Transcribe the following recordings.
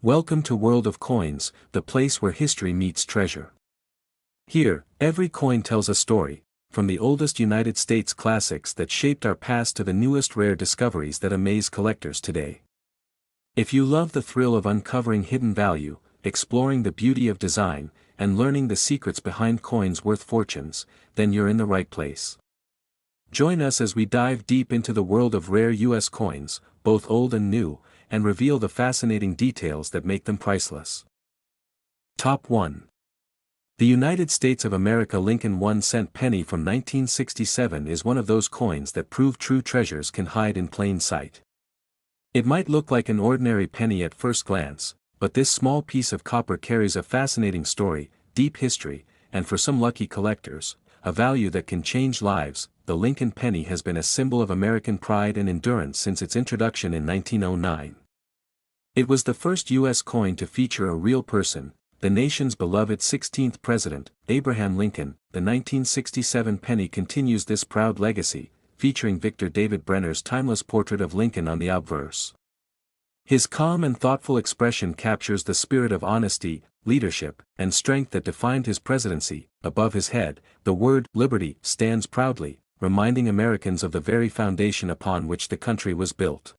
Welcome to World of Coins, the place where history meets treasure. Here, every coin tells a story, from the oldest United States classics that shaped our past to the newest rare discoveries that amaze collectors today. If you love the thrill of uncovering hidden value, exploring the beauty of design, and learning the secrets behind coins worth fortunes, then you're in the right place. Join us as we dive deep into the world of rare U.S. coins, both old and new, and reveal the fascinating details that make them priceless. Top 1. The United States of America Lincoln 1-cent penny from 1967 is one of those coins that prove true treasures can hide in plain sight. It might look like an ordinary penny at first glance, but this small piece of copper carries a fascinating story, deep history, and for some lucky collectors, a value that can change lives. The Lincoln penny has been a symbol of American pride and endurance since its introduction in 1909. It was the first U.S. coin to feature a real person, the nation's beloved 16th president, Abraham Lincoln. The 1967 penny continues this proud legacy, featuring Victor David Brenner's timeless portrait of Lincoln on the obverse. His calm and thoughtful expression captures the spirit of honesty, leadership, and strength that defined his presidency. Above his head, the word "Liberty" stands proudly, reminding Americans of the very foundation upon which the country was built.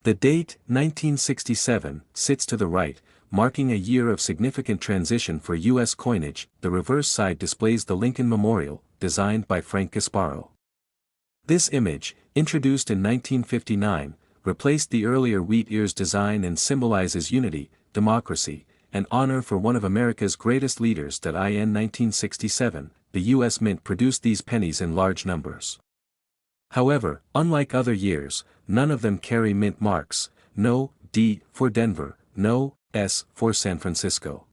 The date, 1967, sits to the right, marking a year of significant transition for U.S. coinage. The reverse side displays the Lincoln Memorial, designed by Frank Gasparo. This image, introduced in 1959, replaced the earlier wheat ears design and symbolizes unity, democracy, and honor for one of America's greatest leaders. In 1967, the U.S. Mint produced these pennies in large numbers. However, unlike other years, none of them carry mint marks, no D for Denver, no S for San Francisco.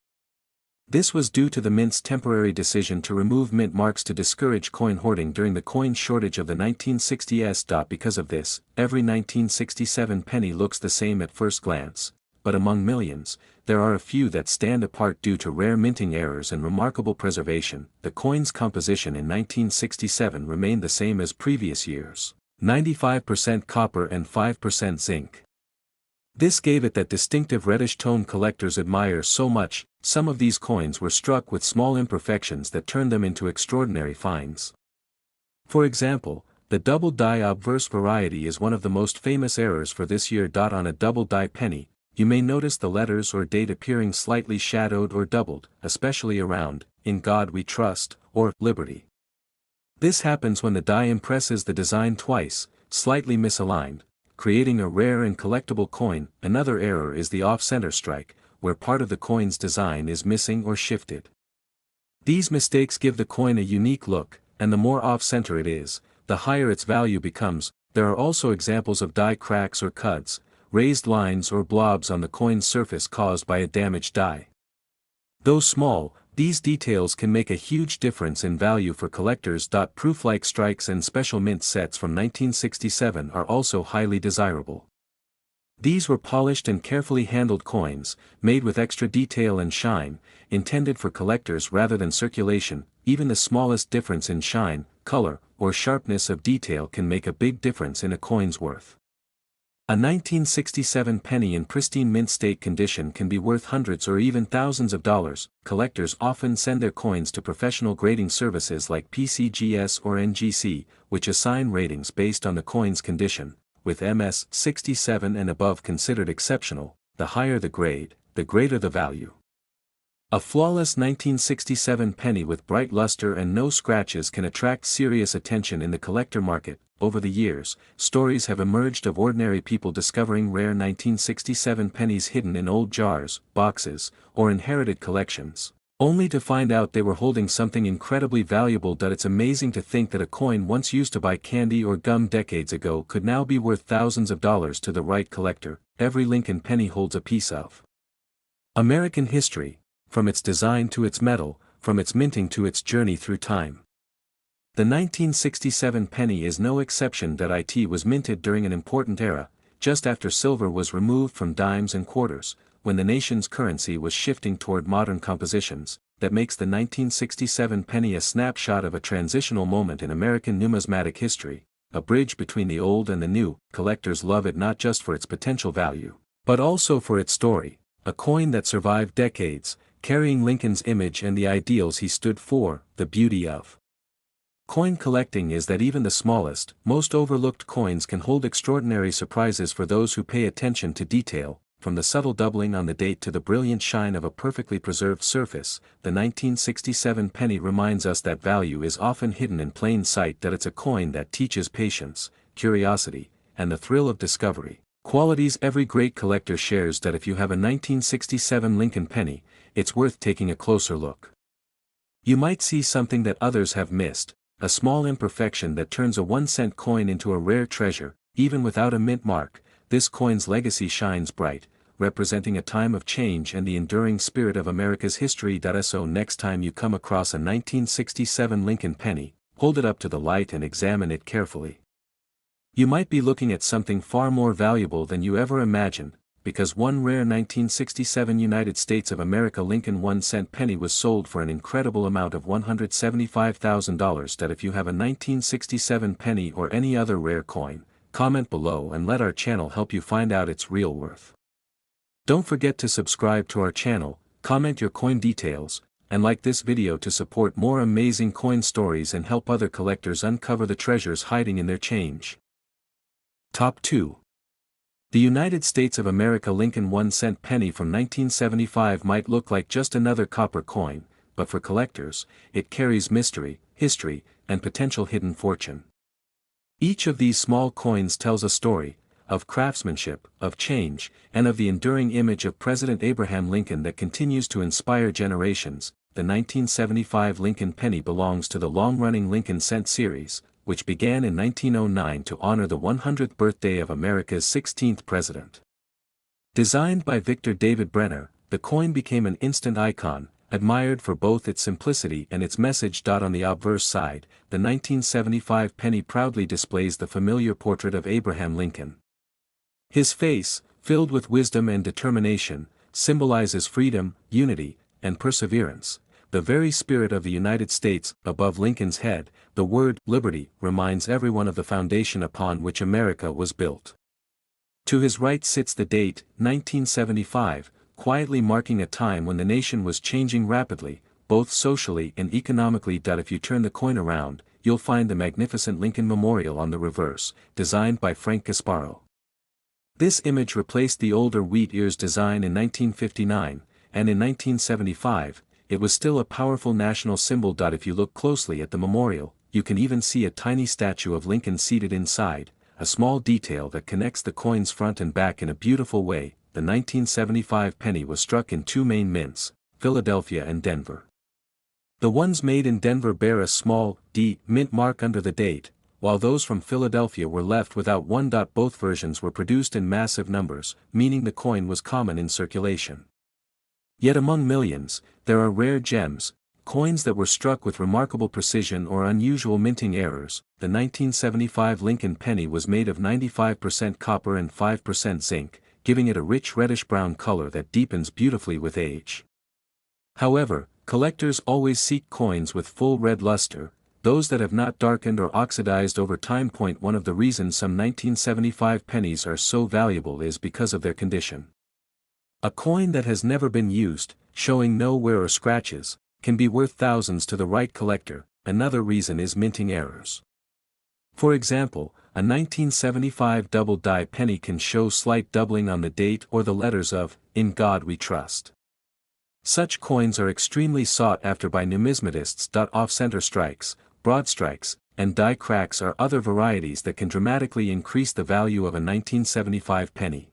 This was due to the Mint's temporary decision to remove mint marks to discourage coin hoarding during the coin shortage of the 1960s. Because of this, every 1967 penny looks the same at first glance, but among millions, there are a few that stand apart due to rare minting errors and remarkable preservation. The coin's composition in 1967 remained the same as previous years, 95% copper and 5% zinc. This gave it that distinctive reddish tone collectors admire so much. Some of these coins were struck with small imperfections that turned them into extraordinary finds. For example, the double die obverse variety is one of the most famous errors for this year. On a double die penny, you may notice the letters or date appearing slightly shadowed or doubled, especially around "In God We Trust" or "Liberty." This happens when the die impresses the design twice, slightly misaligned, creating a rare and collectible coin. Another error is the off-center strike, where part of the coin's design is missing or shifted. These mistakes give the coin a unique look, and the more off-center it is, the higher its value becomes. There are also examples of die cracks or cuts, raised lines or blobs on the coin's surface caused by a damaged die. Though small, these details can make a huge difference in value for collectors. Proof-like strikes and special mint sets from 1967 are also highly desirable. These were polished and carefully handled coins, made with extra detail and shine, intended for collectors rather than circulation. Even the smallest difference in shine, color, or sharpness of detail can make a big difference in a coin's worth. A 1967 penny in pristine mint state condition can be worth hundreds or even thousands of dollars. Collectors often send their coins to professional grading services like PCGS or NGC, which assign ratings based on the coin's condition, with MS 67 and above considered exceptional. The higher the grade, the greater the value. A flawless 1967 penny with bright luster and no scratches can attract serious attention in the collector market. Over the years, stories have emerged of ordinary people discovering rare 1967 pennies hidden in old jars, boxes, or inherited collections, only to find out they were holding something incredibly valuable. It's amazing to think that a coin once used to buy candy or gum decades ago could now be worth thousands of dollars to the right collector. Every Lincoln penny holds a piece of American history, from its design to its metal, from its minting to its journey through time. The 1967 penny is no exception. It was minted during an important era, just after silver was removed from dimes and quarters, when the nation's currency was shifting toward modern compositions. That makes the 1967 penny a snapshot of a transitional moment in American numismatic history, a bridge between the old and the new. Collectors love it not just for its potential value, but also for its story, a coin that survived decades, carrying Lincoln's image and the ideals he stood for. The beauty of coin collecting is that even the smallest, most overlooked coins can hold extraordinary surprises for those who pay attention to detail, from the subtle doubling on the date to the brilliant shine of a perfectly preserved surface. The 1967 penny reminds us that value is often hidden in plain sight, that it's a coin that teaches patience, curiosity, and the thrill of discovery, qualities every great collector shares. That if you have a 1967 Lincoln penny, it's worth taking a closer look. You might see something that others have missed, a small imperfection that turns a 1-cent coin into a rare treasure. Even without a mint mark, this coin's legacy shines bright, representing a time of change and the enduring spirit of America's history. So next time you come across a 1967 Lincoln penny, hold it up to the light and examine it carefully. You might be looking at something far more valuable than you ever imagined, because one rare 1967 United States of America Lincoln 1-cent penny was sold for an incredible amount of $175,000. That if you have a 1967 penny or any other rare coin, comment below and let our channel help you find out its real worth. Don't forget to subscribe to our channel, comment your coin details, and like this video to support more amazing coin stories and help other collectors uncover the treasures hiding in their change. Top 2. The United States of America Lincoln 1-cent penny from 1975 might look like just another copper coin, but for collectors, it carries mystery, history, and potential hidden fortune. Each of these small coins tells a story, of craftsmanship, of change, and of the enduring image of President Abraham Lincoln that continues to inspire generations. The 1975 Lincoln penny belongs to the long-running Lincoln Cent series, which began in 1909 to honor the 100th birthday of America's 16th president. Designed by Victor David Brenner, the coin became an instant icon, admired for both its simplicity and its message. On the obverse side, the 1975 penny proudly displays the familiar portrait of Abraham Lincoln. His face, filled with wisdom and determination, symbolizes freedom, unity, and perseverance, the very spirit of the United States. Above Lincoln's head, the word liberty reminds everyone of the foundation upon which America was built. To his right sits the date, 1975, quietly marking a time when the nation was changing rapidly, both socially and economically. If you turn the coin around, you'll find the magnificent Lincoln Memorial on the reverse, designed by Frank Gasparo. This image replaced the older wheat ears design in 1959, and in 1975, it was still a powerful national symbol. If you look closely at the memorial, you can even see a tiny statue of Lincoln seated inside, a small detail that connects the coin's front and back in a beautiful way. The 1975 penny was struck in two main mints, Philadelphia and Denver. The ones made in Denver bear a small D mint mark under the date, while those from Philadelphia were left without one. Both versions were produced in massive numbers, meaning the coin was common in circulation. Yet among millions, there are rare gems, coins that were struck with remarkable precision or unusual minting errors. The 1975 Lincoln penny was made of 95% copper and 5% zinc, giving it a rich reddish-brown color that deepens beautifully with age. However, collectors always seek coins with full red luster, those that have not darkened or oxidized over time. One of the reasons some 1975 pennies are so valuable is because of their condition. A coin that has never been used, showing no wear or scratches, can be worth thousands to the right collector. Another reason is minting errors. For example, a 1975 double-die penny can show slight doubling on the date or the letters of "In God We Trust." Such coins are extremely sought after by numismatists. Off-center strikes, broad strikes, and die cracks are other varieties that can dramatically increase the value of a 1975 penny.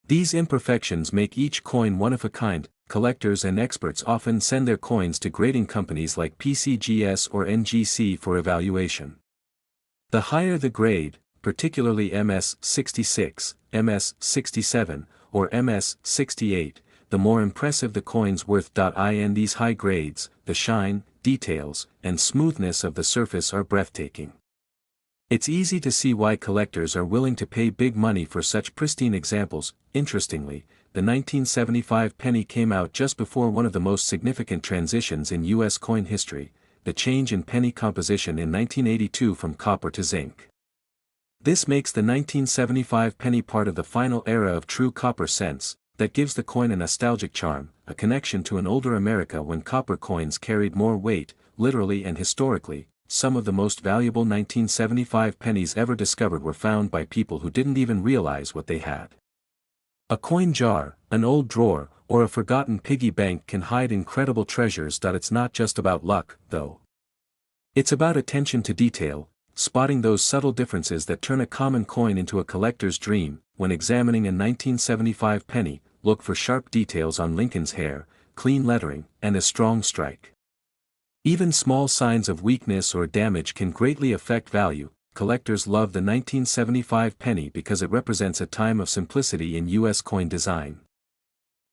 These imperfections make each coin one of a kind. Collectors and experts often send their coins to grading companies like PCGS or NGC for evaluation. The higher the grade, particularly MS-66, MS-67, or MS-68, the more impressive the coin's worth. In these high grades, the shine, details, and smoothness of the surface are breathtaking. It's easy to see why collectors are willing to pay big money for such pristine examples. Interestingly, the 1975 penny came out just before one of the most significant transitions in U.S. coin history, the change in penny composition in 1982 from copper to zinc. This makes the 1975 penny part of the final era of true copper cents. that gives the coin a nostalgic charm, a connection to an older America when copper coins carried more weight, literally and historically. Some of the most valuable 1975 pennies ever discovered were found by people who didn't even realize what they had. A coin jar, an old drawer, or a forgotten piggy bank can hide incredible treasures. It's not just about luck, though. It's about attention to detail, spotting those subtle differences that turn a common coin into a collector's dream. When examining a 1975 penny, look for sharp details on Lincoln's hair, clean lettering, and a strong strike. Even small signs of weakness or damage can greatly affect value. Collectors love the 1975 penny because it represents a time of simplicity in U.S. coin design.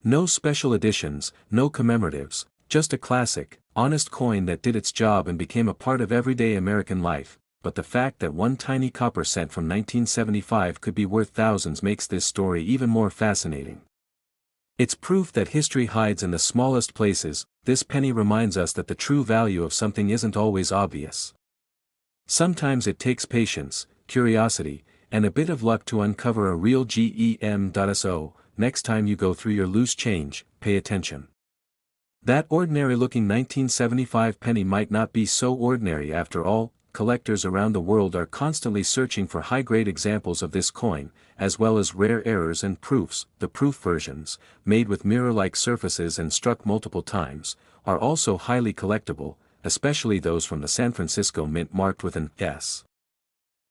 No special editions, no commemoratives, just a classic, honest coin that did its job and became a part of everyday American life. But the fact that one tiny copper cent from 1975 could be worth thousands makes this story even more fascinating. It's proof that history hides in the smallest places. This penny reminds us that the true value of something isn't always obvious. Sometimes it takes patience, curiosity, and a bit of luck to uncover a real gem. So, next time you go through your loose change, pay attention. That ordinary-looking 1975 penny might not be so ordinary after all. Collectors around the world are constantly searching for high-grade examples of this coin, as well as rare errors and proofs. The proof versions, made with mirror-like surfaces and struck multiple times, are also highly collectible, especially those from the San Francisco Mint marked with an S.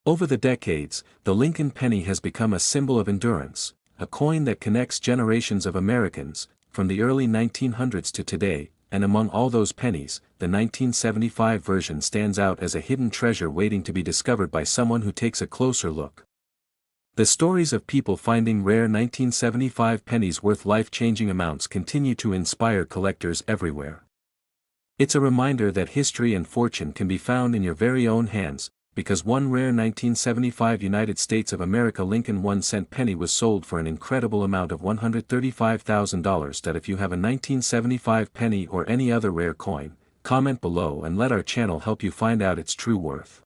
Over the decades, the Lincoln penny has become a symbol of endurance, a coin that connects generations of Americans, from the early 1900s to today. And among all those pennies, the 1975 version stands out as a hidden treasure waiting to be discovered by someone who takes a closer look. The stories of people finding rare 1975 pennies worth life-changing amounts continue to inspire collectors everywhere. It's a reminder that history and fortune can be found in your very own hands, because one rare 1975 United States of America Lincoln 1-cent penny was sold for an incredible amount of $135,000. That if you have a 1975 penny or any other rare coin, comment below and let our channel help you find out its true worth.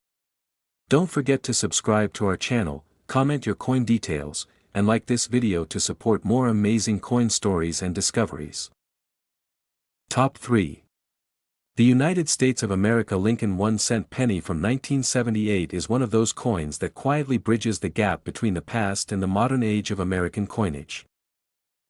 Don't forget to subscribe to our channel, comment your coin details, and like this video to support more amazing coin stories and discoveries. Top 3. The United States of America Lincoln 1-cent penny from 1978 is one of those coins that quietly bridges the gap between the past and the modern age of American coinage.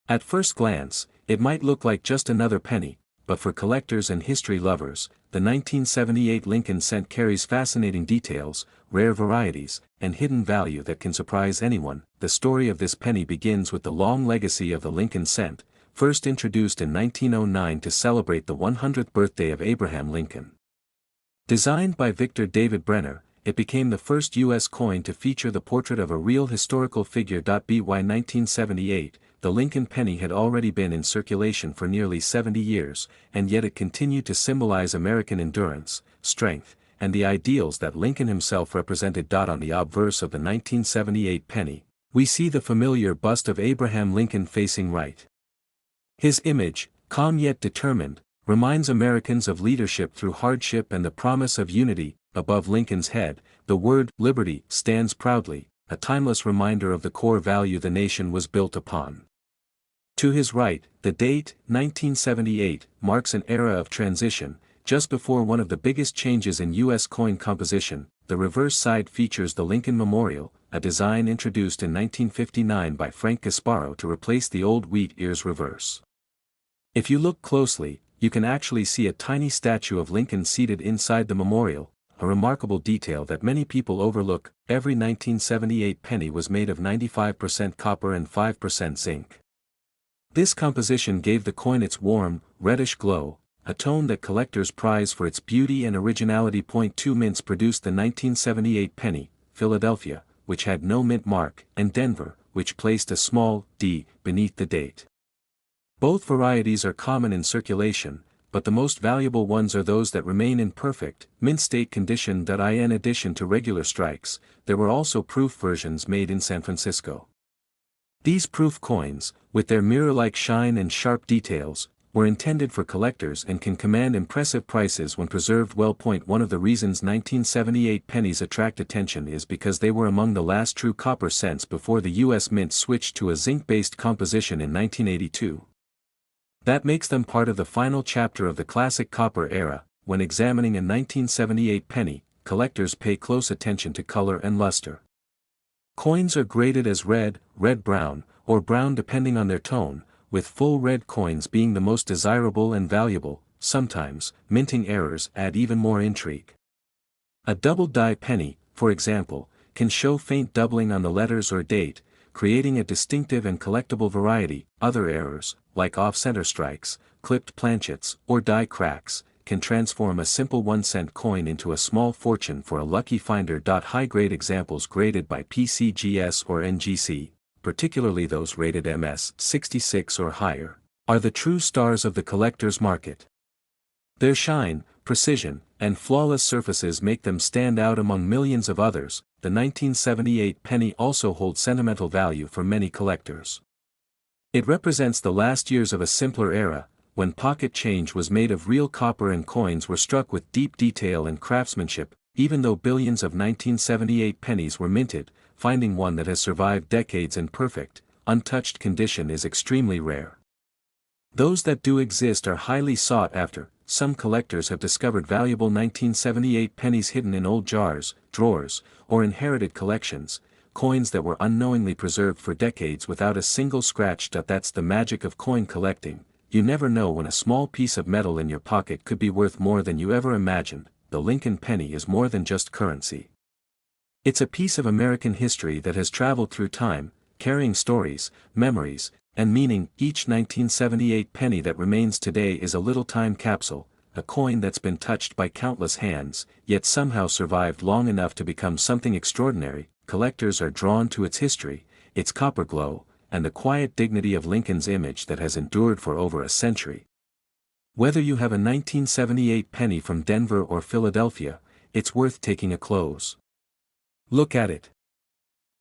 At first glance, it might look like just another penny, but for collectors and history lovers, the 1978 Lincoln cent carries fascinating details, rare varieties, and hidden value that can surprise anyone. The story of this penny begins with the long legacy of the Lincoln cent, first introduced in 1909 to celebrate the 100th birthday of Abraham Lincoln. Designed by Victor David Brenner, it became the first U.S. coin to feature the portrait of a real historical figure. By 1978, the Lincoln penny had already been in circulation for nearly 70 years, and yet it continued to symbolize American endurance, strength, and the ideals that Lincoln himself represented. On the obverse of the 1978 penny, we see the familiar bust of Abraham Lincoln facing right. His image, calm yet determined, reminds Americans of leadership through hardship and the promise of unity. Above Lincoln's head, the word liberty stands proudly, a timeless reminder of the core value the nation was built upon. To his right, the date, 1978, marks an era of transition, just before one of the biggest changes in U.S. coin composition. The reverse side features the Lincoln Memorial, a design introduced in 1959 by Frank Gasparo to replace the old wheat ears reverse. If you look closely, you can actually see a tiny statue of Lincoln seated inside the memorial, a remarkable detail that many people overlook. Every 1978 penny was made of 95% copper and 5% zinc. This composition gave the coin its warm, reddish glow, a tone that collectors prize for its beauty and originality. 2 Mints produced the 1978 penny, Philadelphia, which had no mint mark, and Denver, which placed a small d beneath the date. Both varieties are common in circulation, but the most valuable ones are those that remain in perfect, mint state condition. In addition to regular strikes, there were also proof versions made in San Francisco. These proof coins, with their mirror-like shine and sharp details, were intended for collectors and can command impressive prices when preserved well. One of the reasons 1978 pennies attract attention is because they were among the last true copper cents before the U.S. Mint switched to a zinc-based composition in 1982. That makes them part of the final chapter of the classic copper era. When examining a 1978 penny, collectors pay close attention to color and luster. Coins are graded as red, red-brown, or brown depending on their tone, with full red coins being the most desirable and valuable. Sometimes, minting errors add even more intrigue. A double-die penny, for example, can show faint doubling on the letters or date, creating a distinctive and collectible variety. Other errors, like off-center strikes, clipped planchets, or die cracks, can transform a simple 1-cent coin into a small fortune for a lucky finder. High-grade examples graded by PCGS or NGC, particularly those rated MS 66 or higher, are the true stars of the collector's market. Their shine, precision, and flawless surfaces make them stand out among millions of others. The 1978 penny also holds sentimental value for many collectors. It represents the last years of a simpler era, when pocket change was made of real copper and coins were struck with deep detail and craftsmanship. Even though billions of 1978 pennies were minted, finding one that has survived decades in perfect, untouched condition is extremely rare. Those that do exist are highly sought after. Some collectors have discovered valuable 1978 pennies hidden in old jars, drawers, or inherited collections, coins that were unknowingly preserved for decades without a single scratch. That's the magic of coin collecting. You never know when a small piece of metal in your pocket could be worth more than you ever imagined. The Lincoln penny is more than just currency. It's a piece of American history that has traveled through time, carrying stories, memories, and meaning. Each 1978 penny that remains today is a little time capsule, a coin that's been touched by countless hands, yet somehow survived long enough to become something extraordinary. Collectors are drawn to its history, its copper glow, and the quiet dignity of Lincoln's image that has endured for over a century. Whether you have a 1978 penny from Denver or Philadelphia, it's worth taking a close look at it.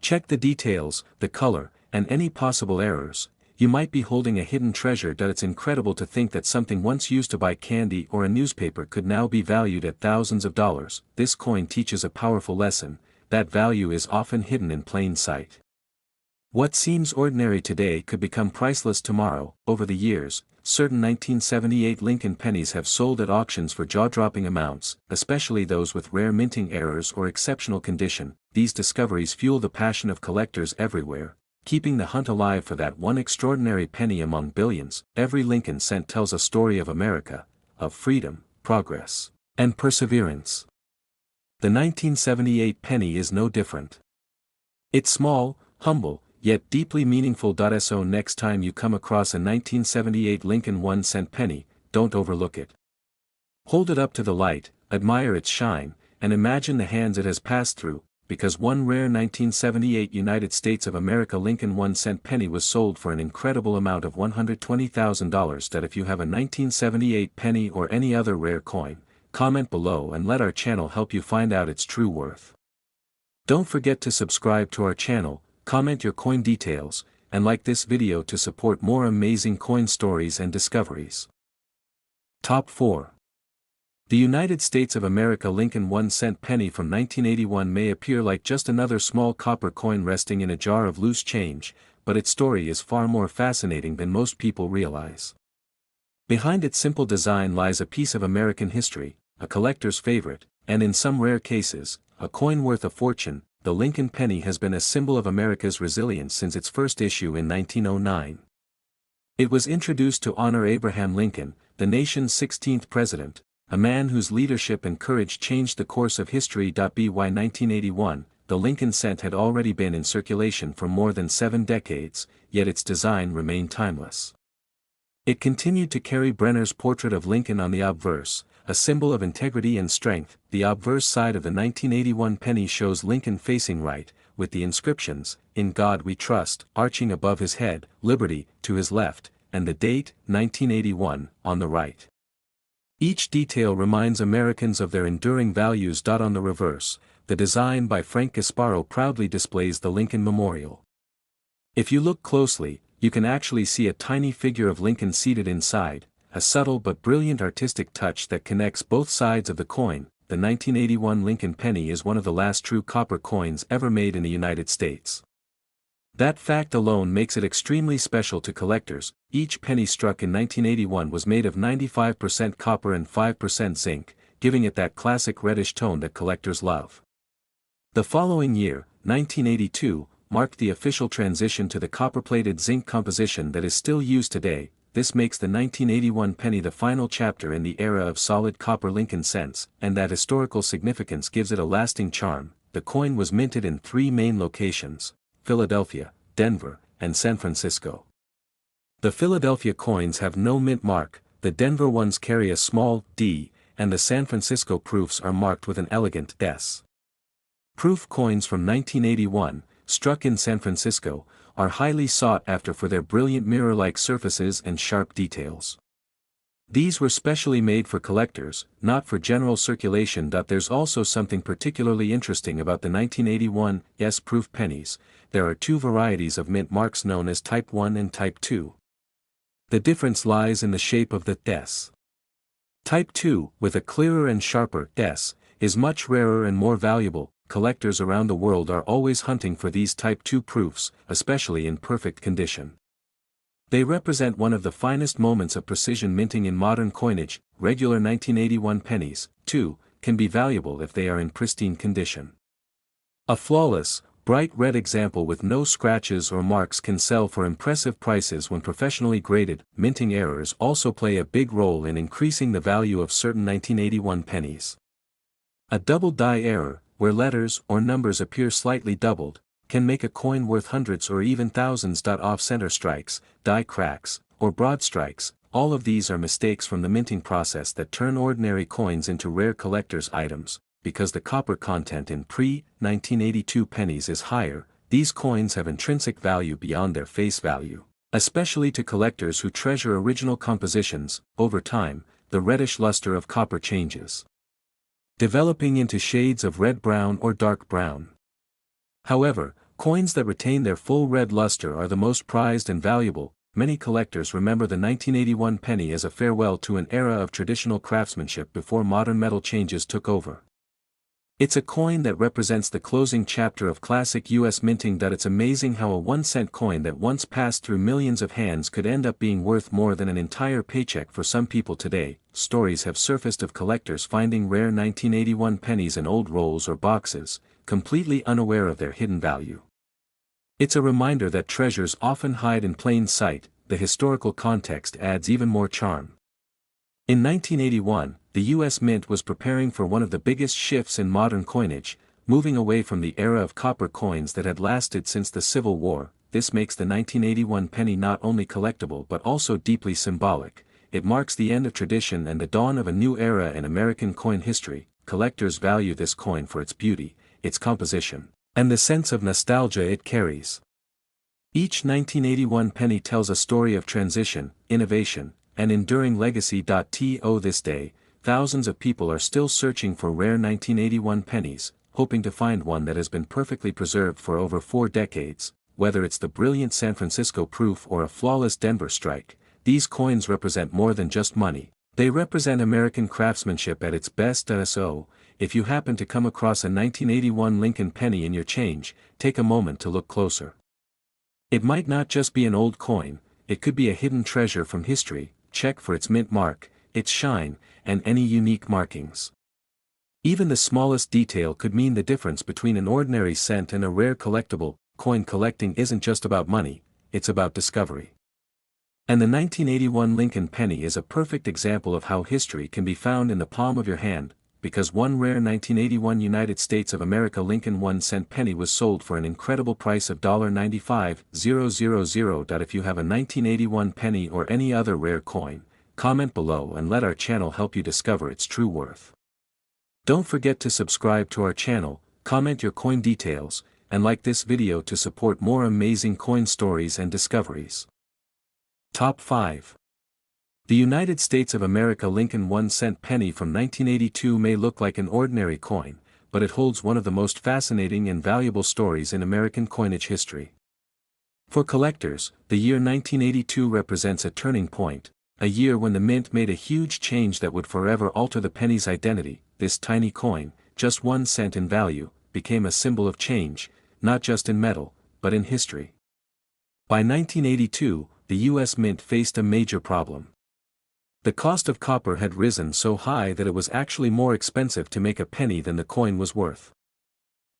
Check the details, the color, and any possible errors. You might be holding a hidden treasure. It's incredible to think that something once used to buy candy or a newspaper could now be valued at thousands of dollars. This coin teaches a powerful lesson, that value is often hidden in plain sight. What seems ordinary today could become priceless tomorrow. Over the years, certain 1978 Lincoln pennies have sold at auctions for jaw-dropping amounts, especially those with rare minting errors or exceptional condition. These discoveries fuel the passion of collectors everywhere, keeping the hunt alive for that one extraordinary penny among billions. Every Lincoln cent tells a story of America, of freedom, progress, and perseverance. The 1978 penny is no different. It's small, humble, yet deeply meaningful. So next time you come across a 1978 Lincoln 1-cent penny, don't overlook it. Hold it up to the light, admire its shine, and imagine the hands it has passed through, because one rare 1978 United States of America Lincoln 1-cent penny was sold for an incredible amount of $120,000. If you have a 1978 penny or any other rare coin, comment below and let our channel help you find out its true worth. Don't forget to subscribe to our channel, comment your coin details, and like this video to support more amazing coin stories and discoveries. Top 4. The United States of America Lincoln 1-cent penny from 1981 may appear like just another small copper coin resting in a jar of loose change, but its story is far more fascinating than most people realize. Behind its simple design lies a piece of American history, a collector's favorite, and in some rare cases, a coin worth a fortune. The Lincoln penny has been a symbol of America's resilience since its first issue in 1909. It was introduced to honor Abraham Lincoln, the nation's 16th president, a man whose leadership and courage changed the course of history. By 1981, the Lincoln cent had already been in circulation for more than 7 decades, yet its design remained timeless. It continued to carry Brenner's portrait of Lincoln on the obverse, a symbol of integrity and strength. The obverse side of the 1981 penny shows Lincoln facing right, with the inscriptions, "In God We Trust," arching above his head, "Liberty," to his left, and the date, 1981, on the right. Each detail reminds Americans of their enduring values. On the reverse, the design by Frank Gasparo proudly displays the Lincoln Memorial. If you look closely, you can actually see a tiny figure of Lincoln seated inside, a subtle but brilliant artistic touch that connects both sides of the coin. The 1981 Lincoln Penny is one of the last true copper coins ever made in the United States. That fact alone makes it extremely special to collectors. Each penny struck in 1981 was made of 95% copper and 5% zinc, giving it that classic reddish tone that collectors love. The following year, 1982, marked the official transition to the copper-plated zinc composition that is still used today. This makes the 1981 penny the final chapter in the era of solid copper Lincoln cents, and that historical significance gives it a lasting charm. The coin was minted in 3 main locations: Philadelphia, Denver, and San Francisco. The Philadelphia coins have no mint mark, the Denver ones carry a small d, and the San Francisco proofs are marked with an elegant S. Proof coins from 1981, struck in San Francisco, are highly sought after for their brilliant mirror-like surfaces and sharp details. These were specially made for collectors, not for general circulation. There's also something particularly interesting about the 1981 S-proof pennies. There are 2 varieties of mint marks known as Type 1 and Type 2. The difference lies in the shape of the S. Type 2, with a clearer and sharper S, is much rarer and more valuable. Collectors around the world are always hunting for these Type 2 proofs, especially in perfect condition. They represent one of the finest moments of precision minting in modern coinage. Regular 1981 pennies, too, can be valuable if they are in pristine condition. A flawless, bright red example with no scratches or marks can sell for impressive prices when professionally graded. Minting errors also play a big role in increasing the value of certain 1981 pennies. A double die error, where letters or numbers appear slightly doubled, can make a coin worth hundreds or even thousands. Off-center strikes, die cracks, or broad strikes, all of these are mistakes from the minting process that turn ordinary coins into rare collector's items. Because the copper content in pre-1982 pennies is higher, these coins have intrinsic value beyond their face value, especially to collectors who treasure original compositions. Over time, the reddish luster of copper changes, developing into shades of red-brown or dark brown. However, coins that retain their full red luster are the most prized and valuable. Many collectors remember the 1981 penny as a farewell to an era of traditional craftsmanship before modern metal changes took over. It's a coin that represents the closing chapter of classic US minting. It's amazing how a 1-cent coin that once passed through millions of hands could end up being worth more than an entire paycheck for some people today. Stories have surfaced of collectors finding rare 1981 pennies in old rolls or boxes, completely unaware of their hidden value. It's a reminder that treasures often hide in plain sight. The historical context adds even more charm. In 1981, the U.S. Mint was preparing for one of the biggest shifts in modern coinage, moving away from the era of copper coins that had lasted since the Civil War. This makes the 1981 penny not only collectible but also deeply symbolic. It marks the end of tradition and the dawn of a new era in American coin history. Collectors value this coin for its beauty, its composition, and the sense of nostalgia it carries. Each 1981 penny tells a story of transition, innovation, and enduring legacy. To this day, thousands of people are still searching for rare 1981 pennies, hoping to find one that has been perfectly preserved for over 4 decades. Whether it's the brilliant San Francisco proof or a flawless Denver strike, these coins represent more than just money. They represent American craftsmanship at its best. So, if you happen to come across a 1981 Lincoln penny in your change, take a moment to look closer. It might not just be an old coin, it could be a hidden treasure from history. Check for its mint mark, its shine, and any unique markings. Even the smallest detail could mean the difference between an ordinary cent and a rare collectible. Coin collecting isn't just about money, it's about discovery. And the 1981 Lincoln penny is a perfect example of how history can be found in the palm of your hand, because one rare 1981 United States of America Lincoln 1-cent penny was sold for an incredible price of $95,000. If you have a 1981 penny or any other rare coin, comment below and let our channel help you discover its true worth. Don't forget to subscribe to our channel, comment your coin details, and like this video to support more amazing coin stories and discoveries. Top 5. The United States of America Lincoln 1-cent penny from 1982 may look like an ordinary coin, but it holds one of the most fascinating and valuable stories in American coinage history. For collectors, the year 1982 represents a turning point. a year when the mint made a huge change that would forever alter the penny's identity. This tiny coin, just 1 cent in value, became a symbol of change, not just in metal, but in history. By 1982, the U.S. Mint faced a major problem. The cost of copper had risen so high that it was actually more expensive to make a penny than the coin was worth.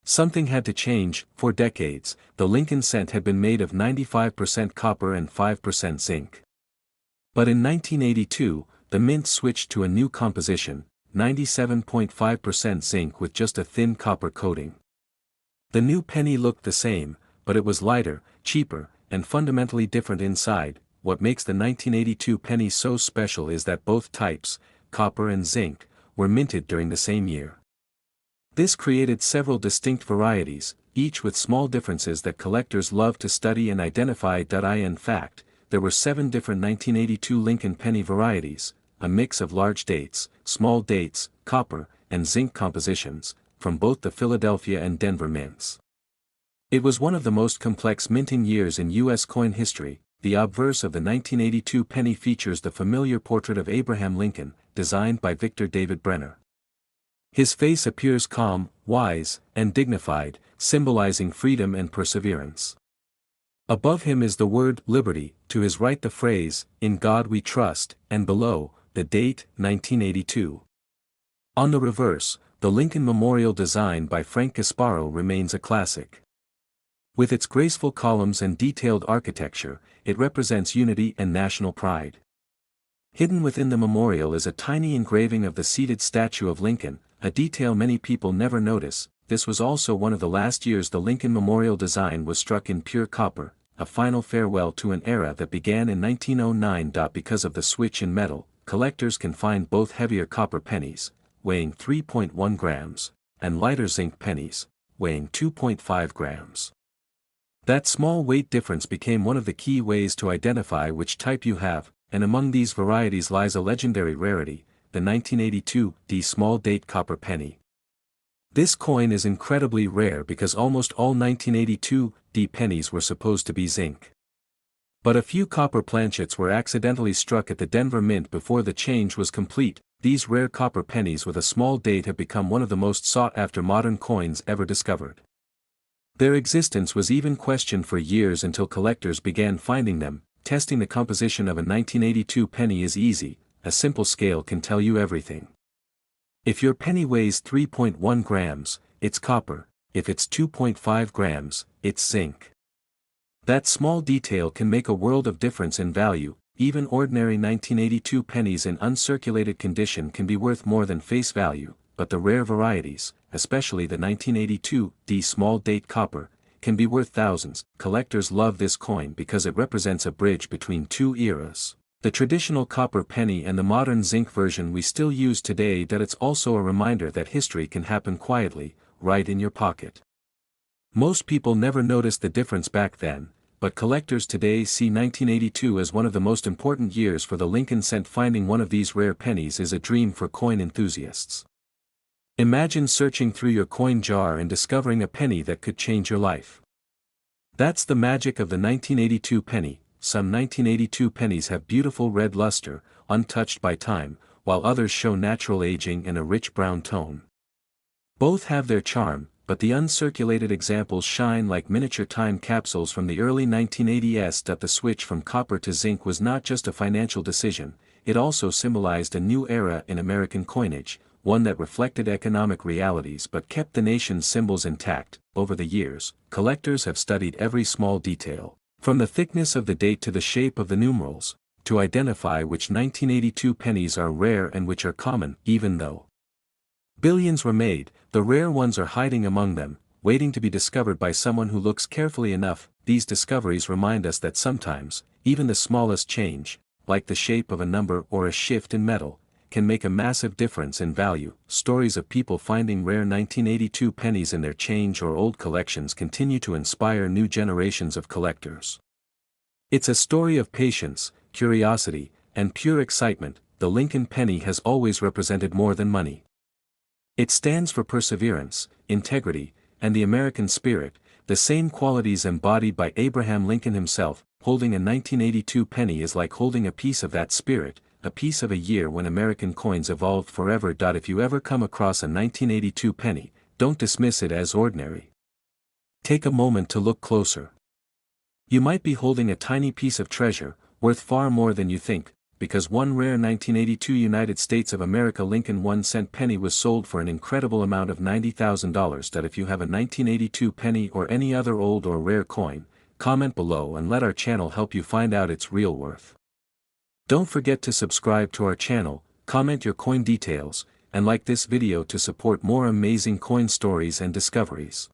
Something had to change. For decades, the Lincoln cent had been made of 95% copper and 5% zinc. But in 1982, the mint switched to a new composition, 97.5% zinc with just a thin copper coating. The new penny looked the same, but it was lighter, cheaper, and fundamentally different inside. What makes the 1982 penny so special is that both types, copper and zinc, were minted during the same year. This created several distinct varieties, each with small differences that collectors love to study and identify. In fact, there were 7 different 1982 Lincoln penny varieties, a mix of large dates, small dates, copper, and zinc compositions, from both the Philadelphia and Denver mints. It was one of the most complex minting years in U.S. coin history. The obverse of the 1982 penny features the familiar portrait of Abraham Lincoln, designed by Victor David Brenner. His face appears calm, wise, and dignified, symbolizing freedom and perseverance. Above him is the word liberty, to his right the phrase, "In God we trust," and below, the date, 1982. On the reverse, the Lincoln Memorial designed by Frank Gasparo remains a classic. With its graceful columns and detailed architecture, it represents unity and national pride. Hidden within the memorial is a tiny engraving of the seated statue of Lincoln, a detail many people never notice. This was also one of the last years the Lincoln Memorial design was struck in pure copper, a final farewell to an era that began in 1909. Because of the switch in metal, collectors can find both heavier copper pennies, weighing 3.1 grams, and lighter zinc pennies, weighing 2.5 grams. That small weight difference became one of the key ways to identify which type you have, and among these varieties lies a legendary rarity, the 1982 D small date copper penny. This coin is incredibly rare because almost all 1982 D pennies were supposed to be zinc. But a few copper planchets were accidentally struck at the Denver Mint before the change was complete. These rare copper pennies with a small date have become one of the most sought-after modern coins ever discovered. Their existence was even questioned for years until collectors began finding them. Testing the composition of a 1982 penny is easy, a simple scale can tell you everything. If your penny weighs 3.1 grams, it's copper. If it's 2.5 grams, it's zinc. That small detail can make a world of difference in value. Even ordinary 1982 pennies in uncirculated condition can be worth more than face value, but the rare varieties, especially the 1982 D small date copper, can be worth thousands. Collectors love this coin because it represents a bridge between two eras, the traditional copper penny and the modern zinc version we still use today. It's also a reminder that history can happen quietly, right in your pocket. Most people never noticed the difference back then, but collectors today see 1982 as one of the most important years for the Lincoln cent. Finding one of these rare pennies is a dream for coin enthusiasts. Imagine searching through your coin jar and discovering a penny that could change your life. That's the magic of the 1982 penny. Some 1982 pennies have beautiful red luster, untouched by time, while others show natural aging and a rich brown tone. Both have their charm, but the uncirculated examples shine like miniature time capsules from the early 1980s. The switch from copper to zinc was not just a financial decision, it also symbolized a new era in American coinage, one that reflected economic realities but kept the nation's symbols intact. Over the years, collectors have studied every small detail, from the thickness of the date to the shape of the numerals, to identify which 1982 pennies are rare and which are common. Even though billions were made, the rare ones are hiding among them, waiting to be discovered by someone who looks carefully enough. These discoveries remind us that sometimes, even the smallest change, like the shape of a number or a shift in metal, can make a massive difference in value. Stories of people finding rare 1982 pennies in their change or old collections continue to inspire new generations of collectors. It's a story of patience, curiosity, and pure excitement. The Lincoln penny has always represented more than money. It stands for perseverance, integrity, and the American spirit, the same qualities embodied by Abraham Lincoln himself. holding a 1982 penny is like holding a piece of that spirit, a piece of a year when American coins evolved forever. If you ever come across a 1982 penny, don't dismiss it as ordinary. Take a moment to look closer. You might be holding a tiny piece of treasure, worth far more than you think, because one rare 1982 United States of America Lincoln 1-cent penny was sold for an incredible amount of $90,000. If you have a 1982 penny or any other old or rare coin, comment below and let our channel help you find out its real worth. Don't forget to subscribe to our channel, comment your coin details, and like this video to support more amazing coin stories and discoveries.